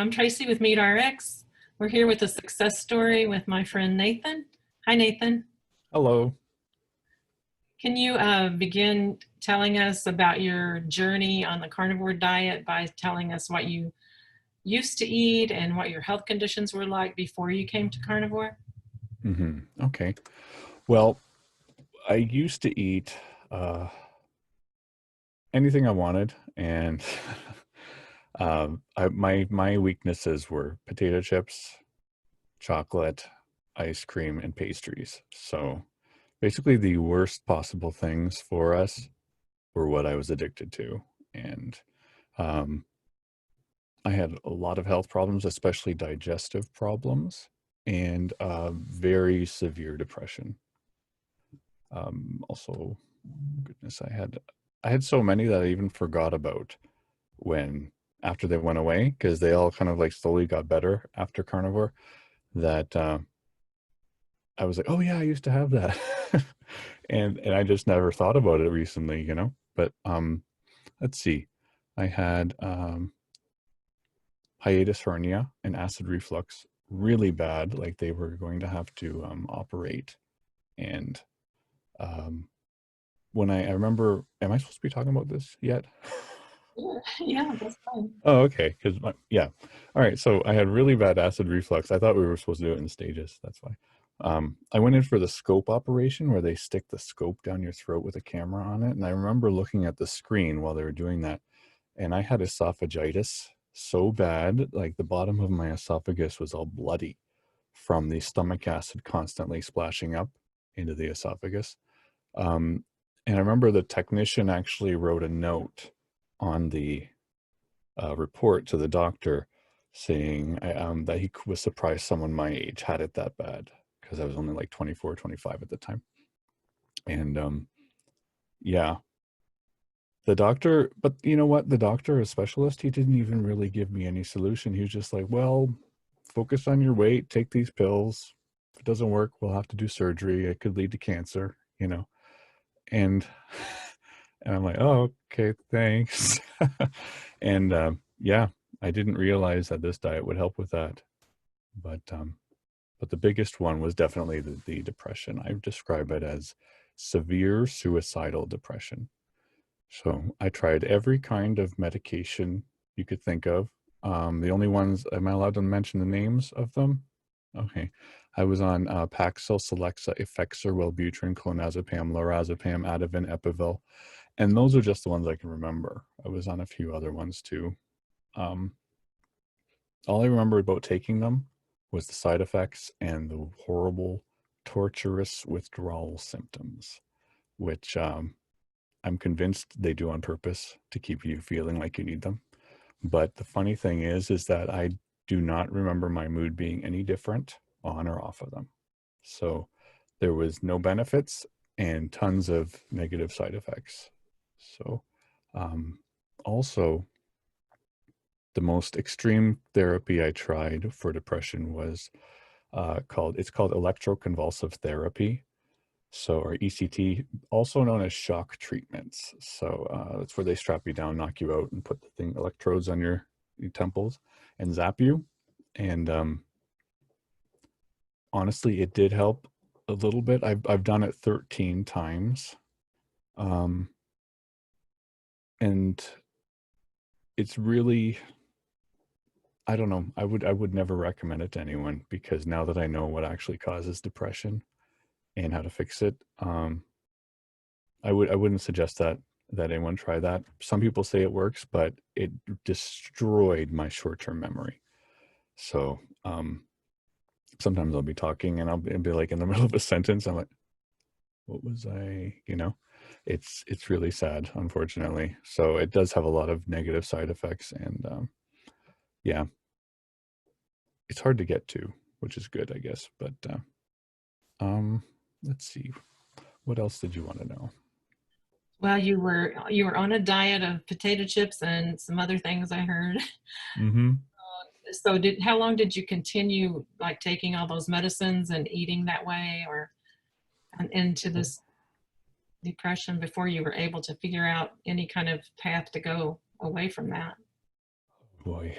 I'm Tracy with MeatRx. We're here with a success story with my friend Nathan. Hi, Nathan. Hello. Can you begin telling us about your journey on the carnivore diet by telling us what you used to eat and what your health conditions were like before you came to carnivore? Okay. Well, I used to eat anything I wanted, and my weaknesses were potato chips, chocolate, ice cream, and pastries. So basically, the worst possible things for us were what I was addicted to, and um, I had a lot of health problems, especially digestive problems, and very severe depression. Also, goodness, I had so many that I even forgot about when after they went away, because they all kind of like slowly got better after carnivore, that I was like, oh yeah, I used to have that. And I just never thought about it recently, But let's see. I had hiatus hernia and acid reflux really bad, like they were going to have to operate. And um when I remember, am I supposed to be talking about this yet? Yeah, that's fine. Oh, okay. Because yeah. All right. So I had really bad acid reflux. I thought we were supposed to do it in stages. That's why. I went in for the scope operation where they stick the scope down your throat with a camera on it. And I remember looking at the screen while they were doing that. And I had esophagitis so bad, like the bottom of my esophagus was all bloody from the stomach acid constantly splashing up into the esophagus. Um, and I remember the technician actually wrote a note on the report to the doctor saying that he was surprised someone my age had it that bad, because I was only like 24, 25 at the time. And yeah, the doctor, but you know what? The doctor, a specialist, he didn't even really give me any solution. He was just like, well, focus on your weight, take these pills. If it doesn't work, we'll have to do surgery. It could lead to cancer. And and I'm like, oh, okay, thanks. And yeah, I didn't realize that this diet would help with that. But the biggest one was definitely the depression. I describe it as severe suicidal depression. So I tried every kind of medication you could think of. The only ones, am I allowed to mention the names of them? Okay. I was on Paxil, Celexa, Effexor, Wellbutrin, clonazepam, lorazepam, Ativan, Epivel. And those are just the ones I can remember. I was on a few other ones too. Um, all I remember about taking them was the side effects and the horrible, torturous withdrawal symptoms, which I'm convinced they do on purpose to keep you feeling like you need them. But the funny thing is that I do not remember my mood being any different on or off of them. So there was no benefits and tons of negative side effects. So also, the most extreme therapy I tried for depression was called Electroconvulsive Therapy. So, or ECT, also known as shock treatments. So that's where they strap you down, knock you out, and put the electrodes on your temples and zap you. And honestly, it did help a little bit. I've done it 13 times, and it's really, I don't know. I would never recommend it to anyone, because now that I know what actually causes depression and how to fix it, I wouldn't suggest that anyone try that. Some people say it works, but it destroyed my short-term memory. So sometimes I'll be talking and I'll be like in the middle of a sentence, I'm like, what was I, it's really sad, unfortunately. So it does have a lot of negative side effects, and yeah, it's hard to get to, which is good, I guess. But um, let's see, what else did you want to know? Well, you were on a diet of potato chips and some other things I heard. Mm-hmm. So how long did you continue like taking all those medicines and eating that way, or into this depression before you were able to figure out any kind of path to go away from that? Boy,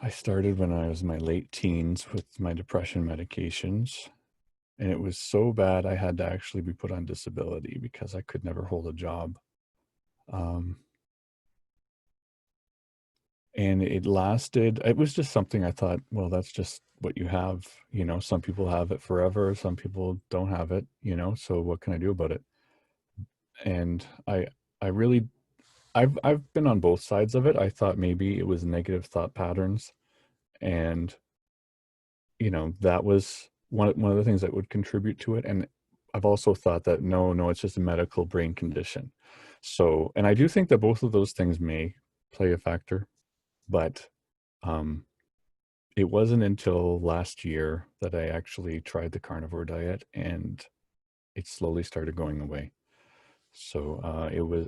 I started when I was in my late teens with my depression medications, and it was so bad I had to actually be put on disability because I could never hold a job. Um, and it lasted, it was just something I thought, well, that's just what you have. Some people have it forever, some people don't have it, so what can I do about it? And I really, I've been on both sides of it. I thought maybe it was negative thought patterns, and that was one of the things that would contribute to it. And I've also thought that no, it's just a medical brain condition. So, and I do think that both of those things may play a factor, but um, it wasn't until last year that I actually tried the carnivore diet, and it slowly started going away. So it was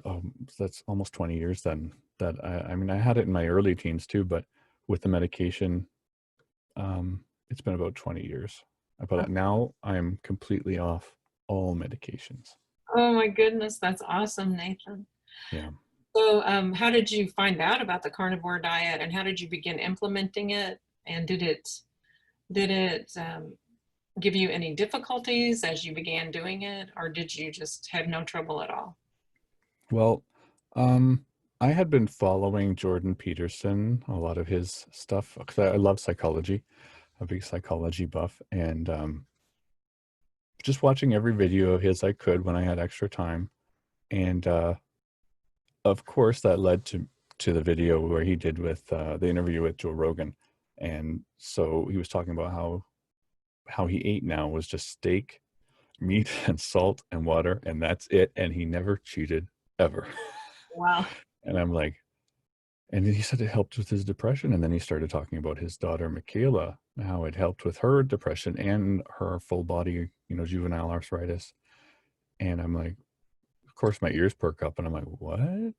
that's almost 20 years then that I mean, I had it in my early teens too, but with the medication, it's been about 20 years. But now I'm completely off all medications. Oh my goodness, that's awesome, Nathan. Yeah. So, how did you find out about the carnivore diet, and how did you begin implementing it? And did it give you any difficulties as you began doing it, or did you just have no trouble at all? Well, um, I had been following Jordan Peterson, a lot of his stuff, because I love psychology, a big psychology buff, and just watching every video of his I could when I had extra time. And of course, that led to the video where he did with the interview with Joe Rogan. And so he was talking about how he ate now was just steak, meat, and salt and water, and that's it. And he never cheated ever. Wow. And I'm like, and he said it helped with his depression. And then he started talking about his daughter, Michaela, how it helped with her depression and her full body, juvenile arthritis. And I'm like, of course, my ears perk up, and I'm like, what?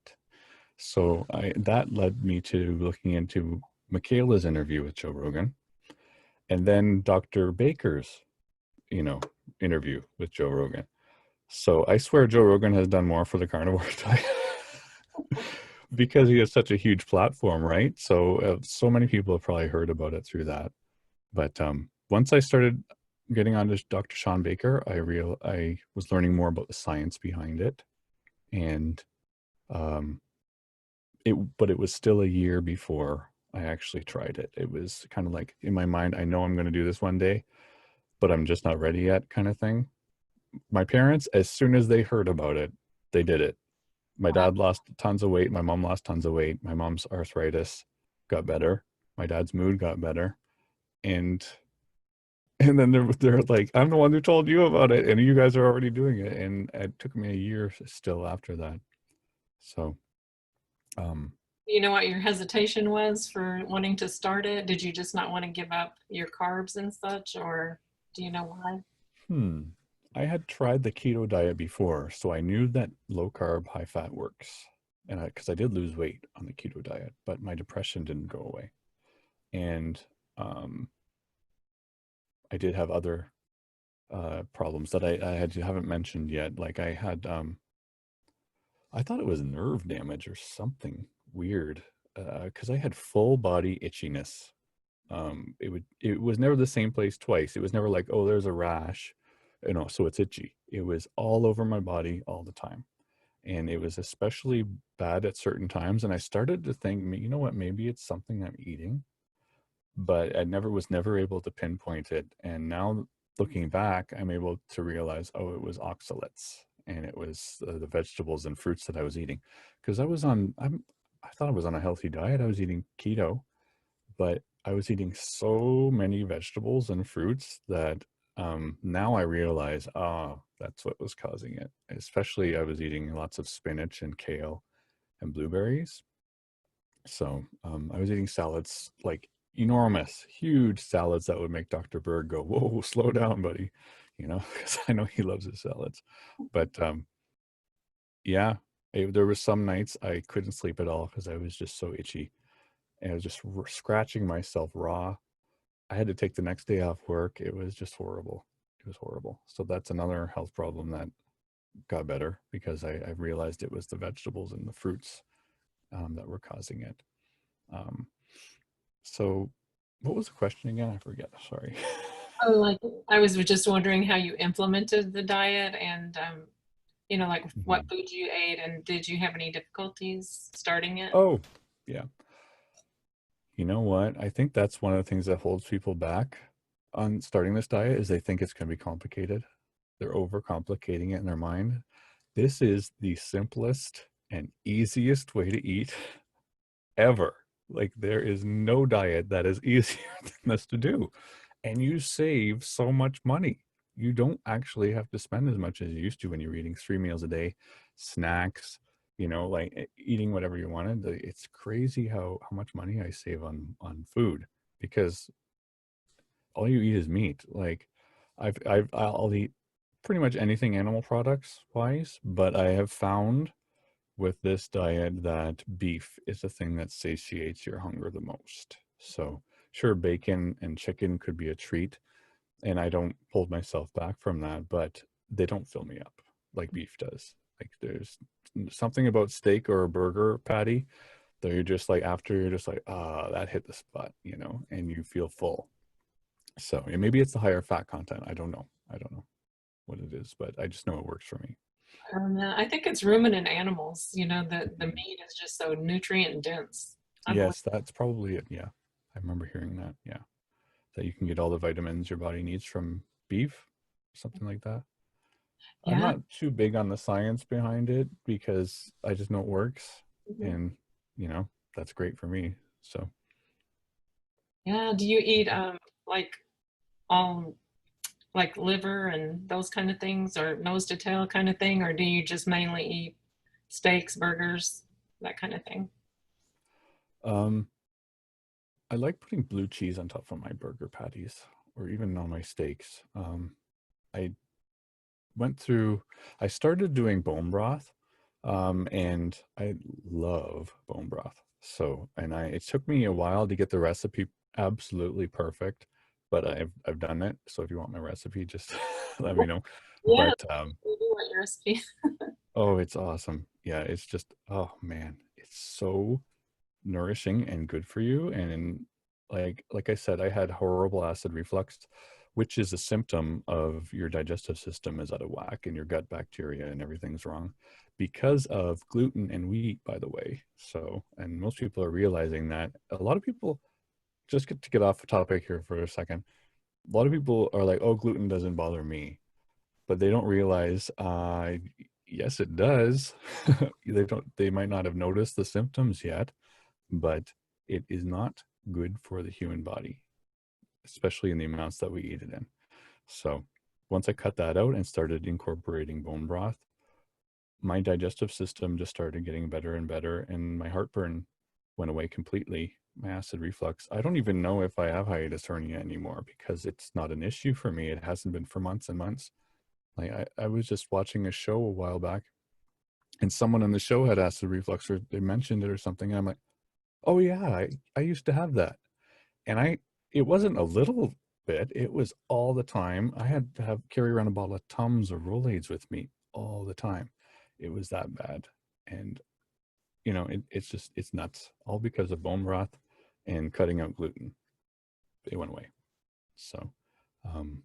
So that led me to looking into Michaela's interview with Joe Rogan, and then Dr. Baker's, you know, interview with Joe Rogan. So I swear Joe Rogan has done more for the carnivore diet because he has such a huge platform, right? So so many people have probably heard about it through that. But once I started getting on to Dr. ShawnBaker, I was learning more about the science behind it, and um, but it was still a year before I actually tried it. It was kind of like in my mind, I know I'm going to do this one day, but I'm just not ready yet, kind of thing. My parents, as soon as they heard about it, they did it. My Wow. dad lost tons of weight. My mom lost tons of weight. My mom's arthritis got better. My dad's mood got better. And then they're like, I'm the one who told you about it, and you guys are already doing it. And it took me a year still after that. So, um, You know what your hesitation was for wanting to start it? Did you just not want to give up your carbs and such, or do you know why? hmm. I had tried the keto diet before, so I knew that low carb, high fat works. And because I did lose weight on the keto diet, but my depression didn't go away. And um, I did have other problems that haven't mentioned yet. Like I thought it was nerve damage or something weird because I had full body itchiness. It was never the same place twice. It was never like, oh, there's a rash, so it's itchy. It was all over my body all the time. And it was especially bad at certain times. And I started to think, you know what, maybe it's something I'm eating, but I was never able to pinpoint it. And now looking back, I'm able to realize, oh, it was oxalates, and it was the vegetables and fruits that I was eating. Because I thought I was on a healthy diet. I was eating keto, but I was eating so many vegetables and fruits that now I realize, that's what was causing it. Especially I was eating lots of spinach and kale and blueberries. So I was eating salads, like enormous, huge salads that would make Dr. Berg go, whoa, slow down, buddy. Because I know he loves his salads. But yeah, there were some nights I couldn't sleep at all because I was just so itchy. And I was just scratching myself raw. I had to take the next day off work. It was just horrible. It was horrible. So that's another health problem that got better because I realized it was the vegetables and the fruits that were causing it. Um, So what was the question again? I forget. Sorry. Oh, like I was just wondering how you implemented the diet and like what Mhm. food you ate and did you have any difficulties starting it? Oh, yeah. You know what? I think that's one of the things that holds people back on starting this diet is they think it's going to be complicated. They're overcomplicating it in their mind. This is the simplest and easiest way to eat ever. Like there is no diet that is easier than this to do. And you save so much money. You don't actually have to spend as much as you used to when you're eating 3 meals a day, snacks, like eating whatever you wanted. It's crazy how much money I save on food because all you eat is meat. Like I'll eat pretty much anything animal products wise, but I have found with this diet that beef is the thing that satiates your hunger the most. So sure, bacon and chicken could be a treat, and I don't hold myself back from that, but they don't fill me up like beef does. Like there's something about steak or a burger patty that you're just like after you're just like, ah, that hit the spot, and you feel full. So and maybe it's the higher fat content. I don't know. I don't know what it is, but I just know it works for me. I think it's ruminant animals, the Mhm. meat is just so nutrient dense. I believe. Yes, that's probably it. Yeah. I remember hearing that. Yeah. That you can get all the vitamins your body needs from beef, something like that. I'm Yeah. not too big on the science behind it because I just know it works Mhm. and you know, that's great for me. So, Yeah. Do you eat like all like liver and those kind of things or nose to tail kind of thing, or do you just mainly eat steaks, burgers, that kind of thing? um I like putting blue cheese on top of my burger patties or even on my steaks. I went through I started doing bone broth, and I love bone broth. So, and it took me a while to get the recipe absolutely perfect, but I've done it. So if you want my recipe, just let me know. Yeah, But we do want your recipe. oh, it's awesome. Yeah, it's just oh man, it's so nourishing and good for you. And like I said, I had horrible acid reflux, which is a symptom of your digestive system is out of whack and your gut bacteria and everything's wrong because of gluten and wheat, by the way. So, and most people are realizing that. A lot of people, just to get off the topic here for a second, a lot of people are like, oh, gluten doesn't bother me, but they don't realize, yes, it does. They might not have noticed the symptoms yet, but it is not good for the human body, especially in the amounts that we eat it in. So once I cut that out and started incorporating bone broth, my digestive system just started getting better and better, and my heartburn went away completely. My acid reflux. I don't even know if I have hiatus hernia anymore because it's not an issue for me. It hasn't been for months and months. Like I was just watching a show a while back and someone on the show had acid reflux or they mentioned it or something. And I'm like, oh yeah, I used to have that. And it wasn't a little bit, it was all the time. I had to carry around a bottle of Tums or Rolaids with me all the time. It was that bad. And it's nuts. All because of bone broth and cutting out gluten. They went away. So um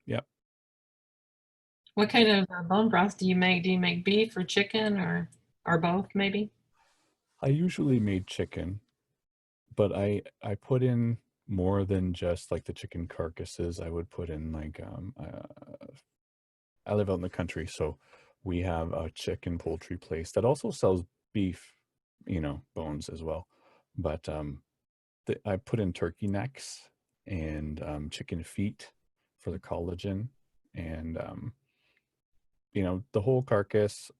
yeah. What kind of bone broth do you make? Do you make beef or chicken or both maybe? I usually made chicken, but I put in more than just like the chicken carcasses. I would put in like I live out in the country, so we have a chicken poultry place that also sells beef, bones as well. But I put in turkey necks and chicken feet for the collagen, and the whole carcass.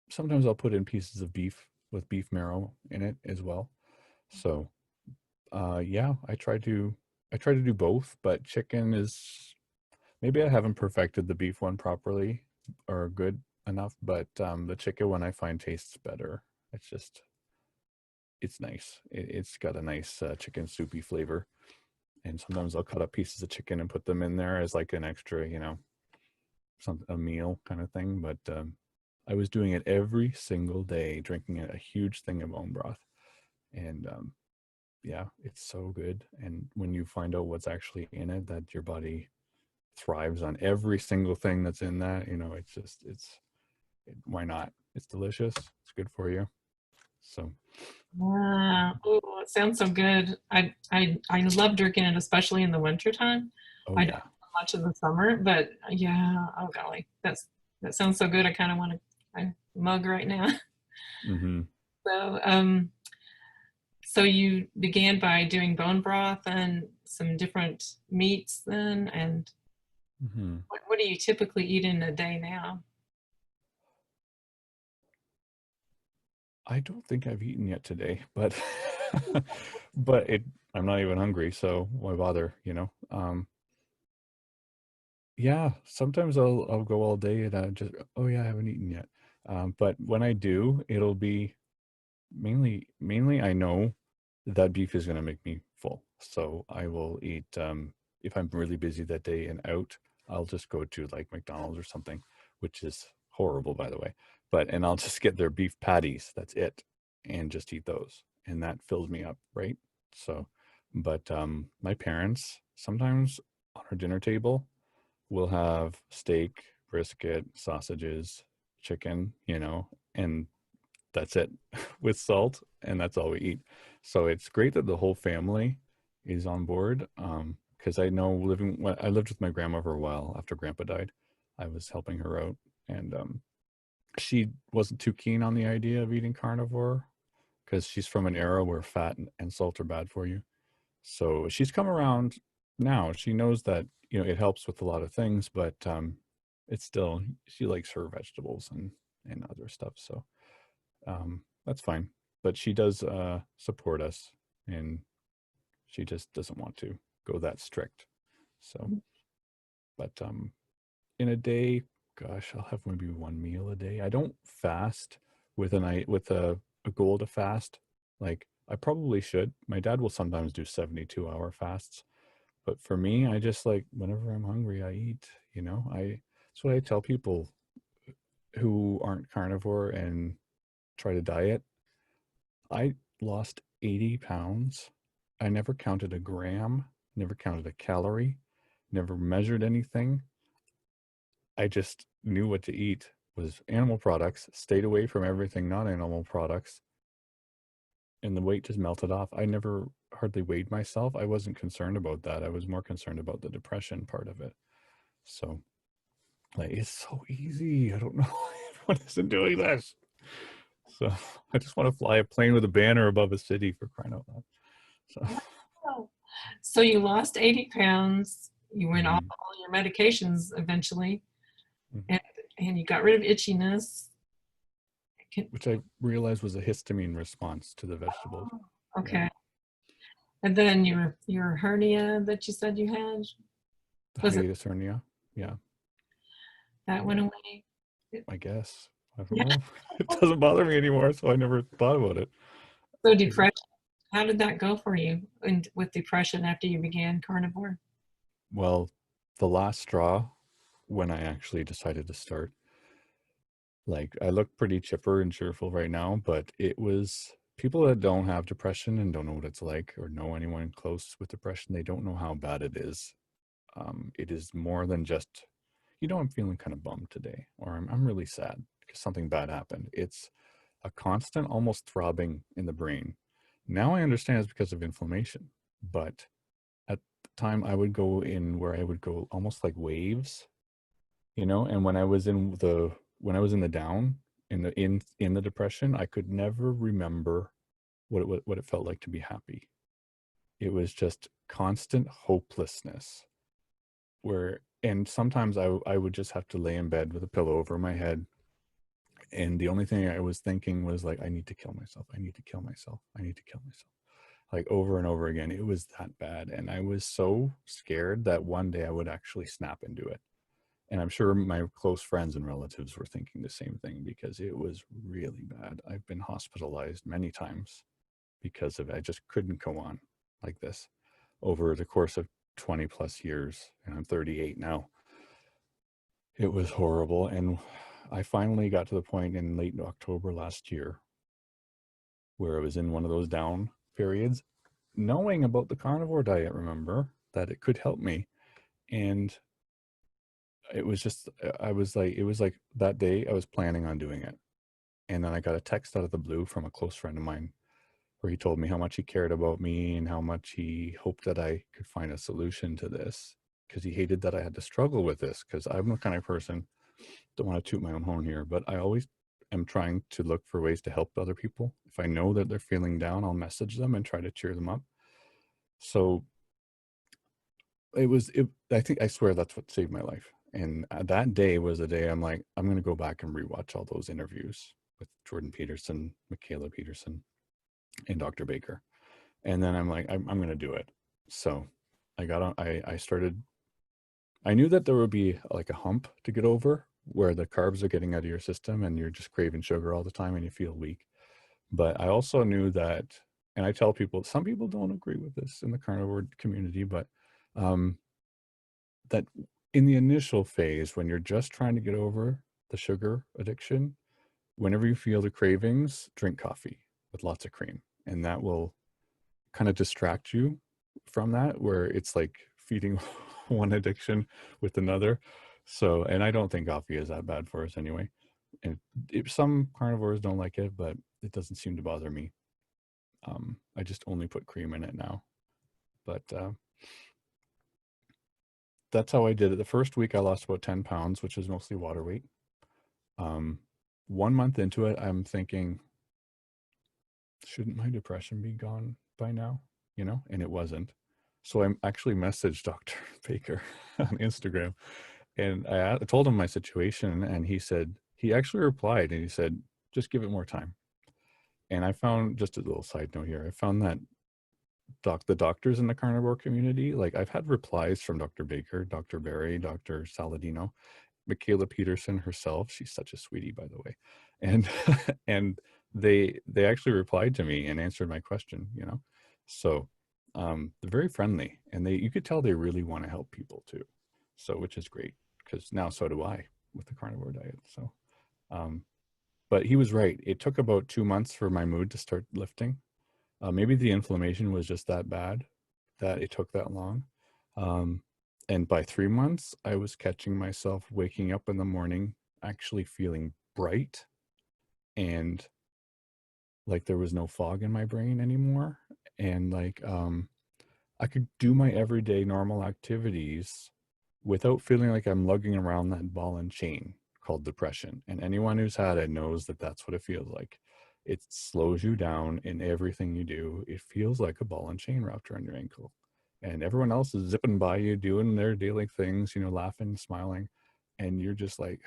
Sometimes I'll put in pieces of beef with beef marrow in it as well. So yeah, I try to do both, but chicken is maybe I haven't perfected the beef one properly or good enough, but the chicken one I find tastes better. It's just it's nice. It's got a nice chicken soupy flavor, and sometimes I'll cut up pieces of chicken and put them in there as like an extra, a meal kind of thing. But I was doing it every single day, drinking a huge thing of bone broth, And yeah, it's so good. And when you find out what's actually in it, that your body thrives on every single thing that's in that, you know, it's just, why not? It's delicious. It's good for you. So, Wow. Oh, it sounds so good. I love drinking it, especially in the wintertime. oh I don't yeah. so much in the summer, but yeah, oh golly, that sounds so good. I kind of want a mug right now. Mm-hmm. So, so you began by doing bone broth and some different meats then, and Mm-hmm. what do you typically eat in a day now? I don't think I've eaten yet today, but but I'm not even hungry, so why bother, you know? Yeah, sometimes I'll go all day and I just, oh yeah, I haven't eaten yet. But when I do, it'll be mainly I know that beef is gonna make me full. So I will eat, if I'm really busy that day and out, I'll just go to like McDonald's or something, which is horrible by the way. And I'll just get their beef patties, that's it, and just eat those. And that fills me up, right? So, but my parents sometimes on our dinner table we'll have steak, brisket, sausages, chicken, you know, and that's it with salt, and that's all we eat. So it's great that the whole family is on board. Because I know when I lived with my grandma for a while after grandpa died, I was helping her out, and she wasn't too keen on the idea of eating carnivore because she's from an era where fat and salt are bad for you. So she's come around now. She knows that, you know, it helps with a lot of things, but it's still, she likes her vegetables and other stuff. So that's fine. But she does support us, and she just doesn't want to go that strict. So, but in a day, gosh, I'll have maybe one meal a day. I don't fast with a goal to fast. Like I probably should. My dad will sometimes do 72-hour fasts. But for me, I just like whenever I'm hungry, I eat, you know. That's what I tell people who aren't carnivore and try to diet. I lost 80 pounds. I never counted a gram, never counted a calorie, never measured anything. I just knew what to eat was animal products, stayed away from everything not animal products, and the weight just melted off. I never hardly weighed myself. I wasn't concerned about that. I was more concerned about the depression part of it. So like it's so easy. I don't know why everyone isn't doing this. So I just want to fly a plane with a banner above a city for crying out loud. So Wow. So you lost 80 pounds, you went off mhm, all your medications eventually, mhm. and, and you got rid of itchiness. Can, Which I realized was a histamine response to the vegetables. Yeah. okay. And then your hernia that you said you had, The was it hiatus hernia. Yeah. that went Yeah. away? I guess. I don't Yeah. know. It doesn't bother me anymore, so I never thought about it. So I just, depression, how did that go for you and with depression after you began carnivore? well, the last straw when I actually decided to start, like I look pretty chipper and cheerful right now, but it was people that don't have depression and don't know what it's like or know anyone close with depression, they don't know how bad it is. It is more than just, you know, I'm feeling kind of bummed today, or I'm really sad because something bad happened. It's a constant, almost throbbing in the brain. Now I understand it's because of inflammation, but at the time I would go in where I would go almost like waves, you know, and when I was in the down in the depression, I could never remember what it felt like to be happy. It was just constant hopelessness and sometimes I would just have to lay in bed with a pillow over my head, and the only thing I was thinking was like, I need to kill myself, I need to kill myself, I need to kill myself, like over and over again. It was that bad, and I was so scared that one day I would actually snap into it. And I'm sure my close friends and relatives were thinking the same thing because it was really bad. I've been hospitalized many times because of it. I just couldn't go on like this over the course of 20 plus years, and I'm 38 now. It was horrible. And I finally got to the point in late October last year where I was in one of those down periods, knowing about the carnivore diet, remember, that it could help me. And it was just, I was like, it was like that day I was planning on doing it. And then I got a text out of the blue from a close friend of mine where he told me how much he cared about me and how much he hoped that I could find a solution to this, because he hated that I had to struggle with this, because I'm the kind of person, don't want to toot my own horn here, but I always am trying to look for ways to help other people. If I know that they're feeling down, I'll message them and try to cheer them up. So I think, I swear that's what saved my life. And that day was the day I'm like, I'm going to go back and rewatch all those interviews with Jordan Peterson, Michaela Peterson, and Dr. Baker. And then I'm like, I'm going to do it. So I got on, I started, I knew that there would be like a hump to get over where the carbs are getting out of your system and you're just craving sugar all the time and you feel weak. But I also knew that, and I tell people, some people don't agree with this in the carnivore community, but that in the initial phase, when you're just trying to get over the sugar addiction, whenever you feel the cravings, drink coffee with lots of cream. And that will kind of distract you from that, where it's like feeding one addiction with another. So, and I don't think coffee is that bad for us anyway. And some carnivores don't like it, but it doesn't seem to bother me. I just only put cream in it now. But that's how I did it. The first week I lost about 10 pounds, which is mostly water weight. 1 month into it, I'm thinking, shouldn't my depression be gone by now? You know, and it wasn't. So I actually messaged Dr. Baker on Instagram, and I told him my situation, and he said, he actually replied and he said, just give it more time. And I found, just a little side note here, I found that the doctors in the carnivore community, like I've had replies from Dr. Baker, Dr. Barry, Dr. Saladino, Michaela Peterson herself. She's such a sweetie, by the way. And and they actually replied to me and answered my question, you know. So they're very friendly, and you could tell they really want to help people too. So, which is great, because now so do I with the carnivore diet. So but he was right. It took about 2 months for my mood to start lifting. Maybe the inflammation was just that bad that it took that long. And by 3 months, I was catching myself waking up in the morning, actually feeling bright and like there was no fog in my brain anymore. And like, I could do my everyday normal activities without feeling like I'm lugging around that ball and chain called depression. And anyone who's had it knows that that's what it feels like. It slows you down in everything you do. It feels like a ball and chain wrapped around your ankle. And everyone else is zipping by you, doing their daily things, you know, laughing, smiling. And you're just like,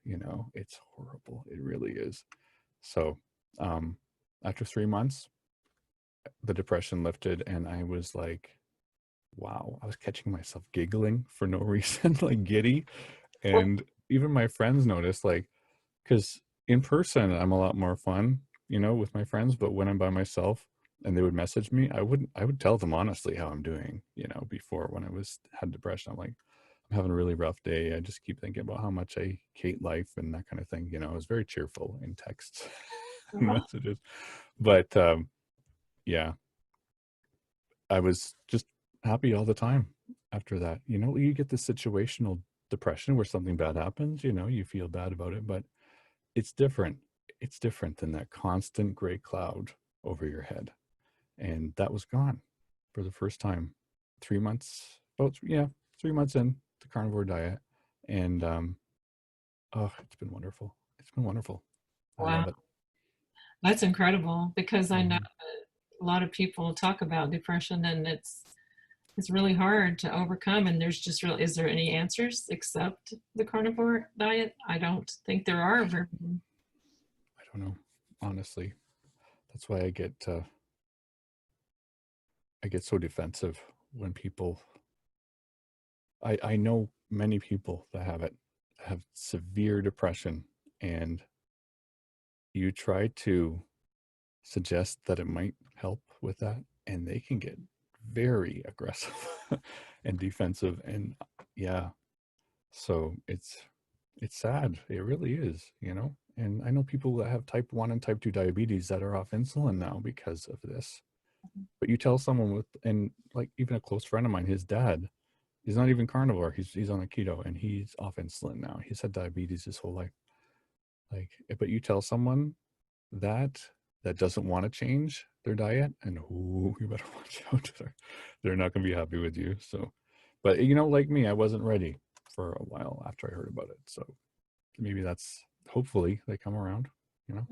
you know, it's horrible. It really is. So after 3 months, the depression lifted, and I was like, wow, I was catching myself giggling for no reason, like giddy. And even my friends noticed, like, because in person, I'm a lot more fun, you know, with my friends. But when I'm by myself and they would message me, I would tell them honestly how I'm doing, you know, before when had depression. I'm like, I'm having a really rough day. I just keep thinking about how much I hate life and that kind of thing. You know, I was very cheerful in texts and messages. But yeah, I was just happy all the time after that. You know, you get the situational depression where something bad happens, you know, you feel bad about it, but it's different. It's different than that constant gray cloud over your head. And that was gone for the first time. 3 months, yeah, 3 months in the carnivore diet. And oh, it's been wonderful. It's been wonderful. I Wow, love it. that's incredible, because I know Mhm. that a lot of people talk about depression, and it's really hard to overcome. And there's just really, is there any answers except the carnivore diet? I don't think there are very many. I don't know, honestly. That's why I get so defensive when people, I know many people that have severe depression, and you try to suggest that it might help with that, and they can get very aggressive and defensive. And yeah, so It's sad. It really is, you know? And I know people that have type 1 and type 2 diabetes that are off insulin now because of this. But you tell someone with, and like even a close friend of mine, his dad, he's not even carnivore. He's on a keto and he's off insulin now. He's had diabetes his whole life. Like, but you tell someone that that doesn't want to change their diet, and ooh, you better watch out. They're not going to be happy with you. So, but you know, like me, I wasn't ready for a while after I heard about it. So maybe that's, hopefully they come around, you know?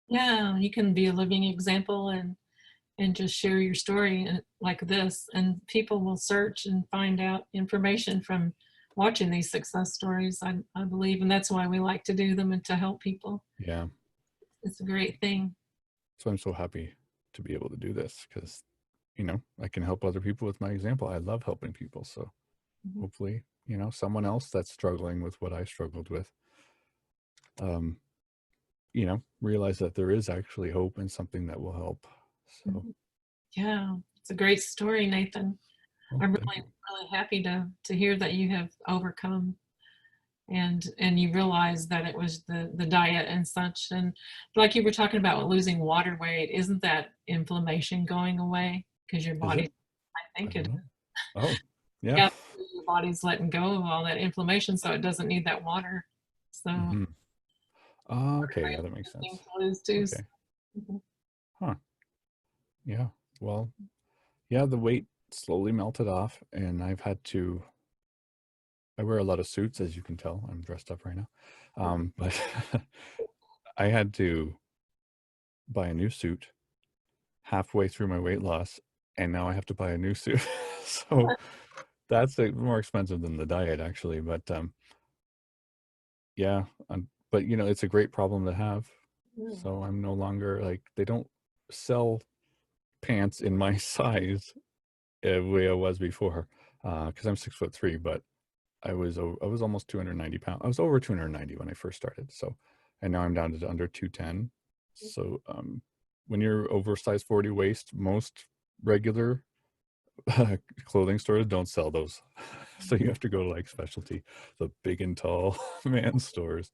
Yeah, you can be a living example and just share your story like this, and people will search and find out information from watching these success stories, I believe, and that's why we like to do them and to help people. Yeah. It's a great thing. So I'm so happy to be able to do this because, you know, I can help other people with my example. I love helping people. So Mhm. hopefully, you know, someone else that's struggling with what I struggled with, um, you know, realize that there is actually hope and something that will help. So, Mhm. Yeah, it's a great story, Nathan. well, I'm thank really, you. really happy to hear that you have overcome and you realize that it was the diet and such. And like you were talking about losing water weight, isn't that inflammation going away? Because your Is body, it? I I think don't it, know. Oh, yeah. yeah, your body's letting go of all that inflammation, so it doesn't need that water. So Hmm. Okay. Yeah, that makes thing sense. to lose too. Okay. Mhm. Huh. Yeah. Well, yeah, the weight slowly melted off, and I've had to, I wear a lot of suits, as you can tell. I'm dressed up right now. But I had to buy a new suit halfway through my weight loss, and now I have to buy a new suit. So that's more expensive than the diet, actually. But yeah, but you know, it's a great problem to have. Mm. So I'm no longer like, they don't sell pants in my size the way I was before, because I'm 6'3", but I was almost 290 pounds. I was over 290 when I first started. So, and now I'm down to under 210. So, when you're over size 40 waist, most regular clothing stores don't sell those. So you have to go to like specialty, the big and tall man stores.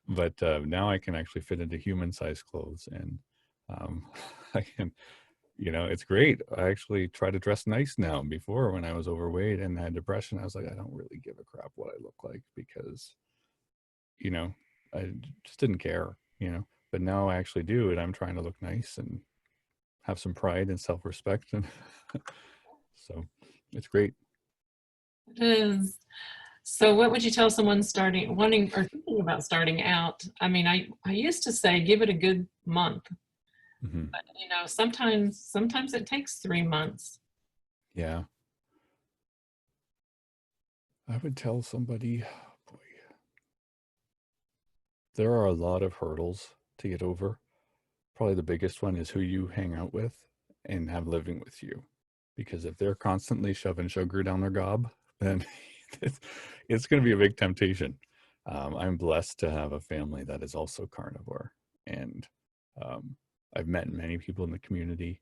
But now I can actually fit into human size clothes, and um, I can, you know, it's great. I actually try to dress nice now. Before, when I was overweight and had depression, I was like, I don't really give a crap what I look like because, you know, I just didn't care, you know. But now I actually do, and I'm trying to look nice and have some pride and self-respect, and so it's great. It is. So what would you tell someone starting, wanting or thinking about starting out? I mean, I used to say give it a good month, Hmm. but sometimes it takes 3 months. Yeah, I would tell somebody, boy, there are a lot of hurdles to get over. Probably the biggest one is who you hang out with and have living with you. Because if they're constantly shoving sugar down their gob, then it's, it's going to be a big temptation. I'm blessed to have a family that is also carnivore. And um, I've met many people in the community.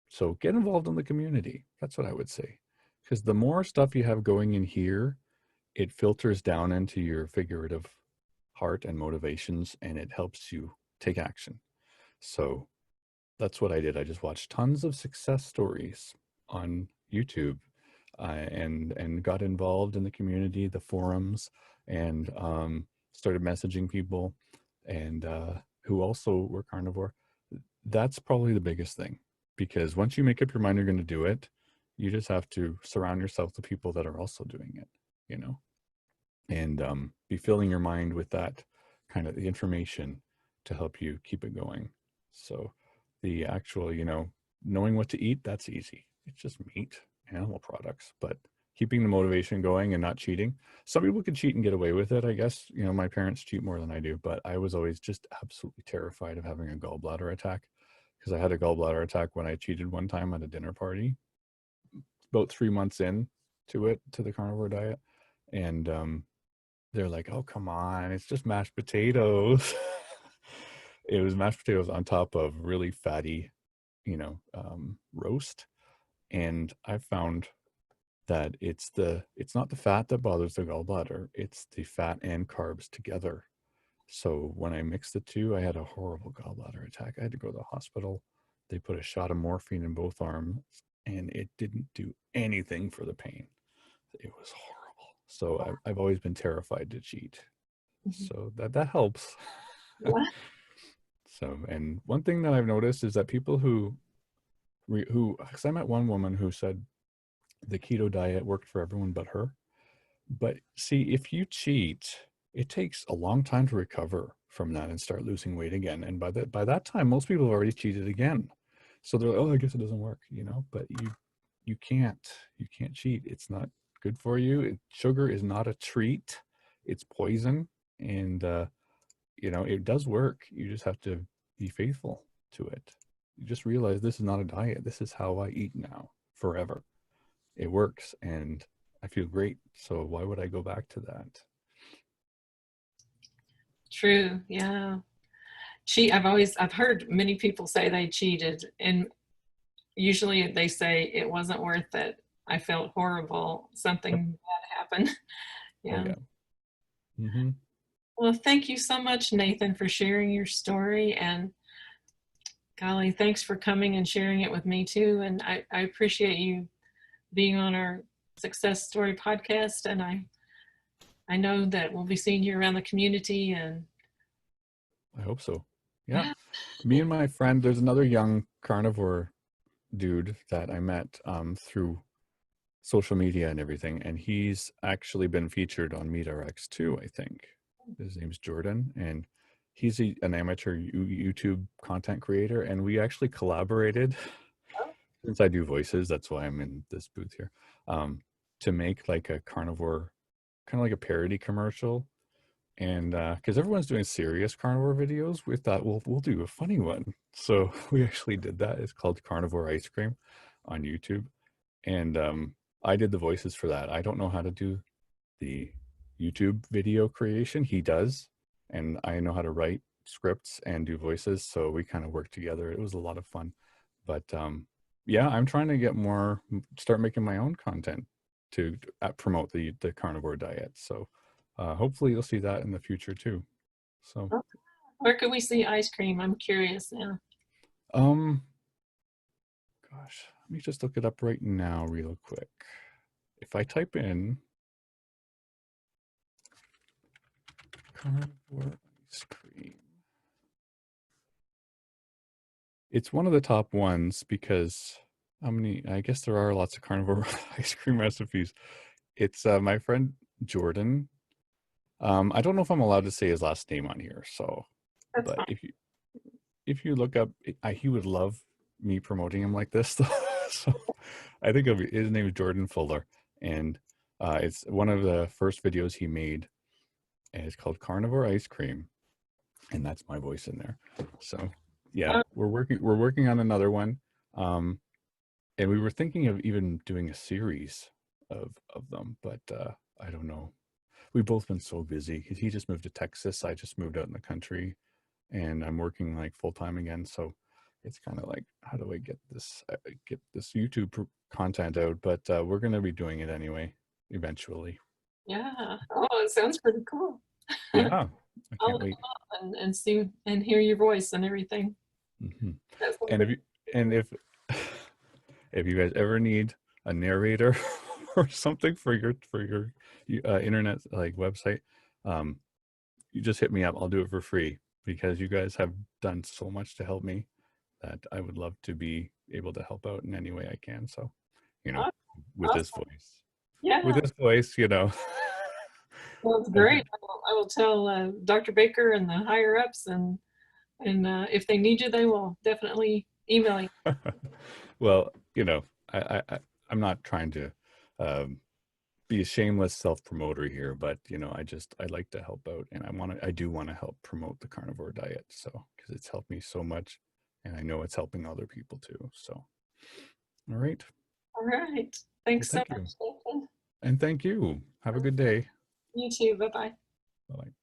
So get involved in the community. That's what I would say. Because the more stuff you have going in here, it filters down into your figurative heart and motivations, and it helps you take action. So that's what I did. I just watched tons of success stories on YouTube, and got involved in the community, the forums, and started messaging people and who also were carnivore. That's probably the biggest thing, because once you make up your mind you're going to do it, you just have to surround yourself with people that are also doing it, you know, and be filling your mind with that kind of the information to help you keep it going. So the actual, you know, knowing what to eat, that's easy. It's just meat, animal products, but keeping the motivation going and not cheating. Some people can cheat and get away with it, I guess. You know, my parents cheat more than I do, but I was always just absolutely terrified of having a gallbladder attack, because I had a gallbladder attack when I cheated one time at a dinner party about 3 months in to it, to the carnivore diet. And they're like, "Oh, come on, it's just mashed potatoes." It was mashed potatoes on top of really fatty, you know, roast. And I found that it's not the fat that bothers the gallbladder, it's the fat and carbs together. So when I mixed the two, I had a horrible gallbladder attack. I had to go to the hospital. They put a shot of morphine in both arms, and it didn't do anything for the pain. It was horrible. So I've always been terrified to cheat. So that helps. Yeah. So, and one thing that I've noticed is that people because I met one woman who said the keto diet worked for everyone but her. But see, if you cheat, it takes a long time to recover from that and start losing weight again. And by that time, most people have already cheated again. So they're like, oh, I guess it doesn't work, but you can't cheat. It's not good for you. Sugar is not a treat. It's poison. And it does work. You just have to be faithful to it. You just realize this is not a diet. This is how I eat now forever. It works and I feel great. So why would I go back to that? True. Yeah. I've heard many people say they cheated, and usually they say it wasn't worth it. I felt horrible. Yep. Something bad happened. Oh Yeah. yeah. Mm-hmm. Well, thank you so much, Nathan, for sharing your story. And golly, thanks for coming and sharing it with me too. And I appreciate you being on our Success Story podcast. And I know that we'll be seeing you around the community. And I hope so. Yeah. Me and my friend, there's another young carnivore dude that I met through social media and everything. And he's actually been featured on MeatRx too, I think. His name's Jordan. And he's an amateur YouTube content creator. And we actually collaborated. Since I do voices, that's why I'm in this booth here, to make like a carnivore, kind of like a parody commercial. And because everyone's doing serious carnivore videos, we thought, well, we'll do a funny one. So we actually did that. It's called Carnivore Ice Cream on YouTube. And I did the voices for that. I don't know how to do the YouTube video creation. He does. And I know how to write scripts and do voices. So we kind of worked together. It was a lot of fun. But yeah, I'm trying to start making my own content to promote the carnivore diet. So hopefully you'll see that in the future too. So where can we see ice cream? I'm curious now. Gosh, let me just look it up right now real quick. If I type in carnivore ice cream, it's one of the top ones because I guess there are lots of carnivore ice cream recipes. It's my friend Jordan. I don't know if I'm allowed to say his last name on here, so That's but fine. if you look up, he would love me promoting him like this. So I think his name is Jordan Fuller, and it's one of the first videos he made, and it's called Carnivore Ice Cream, and that's my voice in there. So yeah, we're working on another one, and we were thinking of even doing a series of them, but I don't know. We've both been so busy. He just moved to Texas. I just moved out in the country, and I'm working like full time again. So it's kind of like, how do I get this YouTube content out? But we're going to be doing it anyway, eventually. Yeah. Oh, it sounds pretty cool. Yeah, I I'll can't look wait. up and see and hear your voice and everything. Hmm. That's And if you guys ever need a narrator or something for your internet like website, you just hit me up. I'll do it for free because you guys have done so much to help me that I would love to be able to help out in any way I can. So, Aw- with this awesome. voice, Yeah. Well, it's I've great. I will tell Dr. Baker and the higher ups, and if they need you, they will definitely email you. well, I'm not trying to um, be a shameless self-promoter here, but I like to help out, and I do want to help promote the carnivore diet, so because it's helped me so much, and I know it's helping other people too. So, all right. All right. Well, Thanks so thank you, much, Nathan. and thank you. Have a good day. You too. Bye bye. Bye.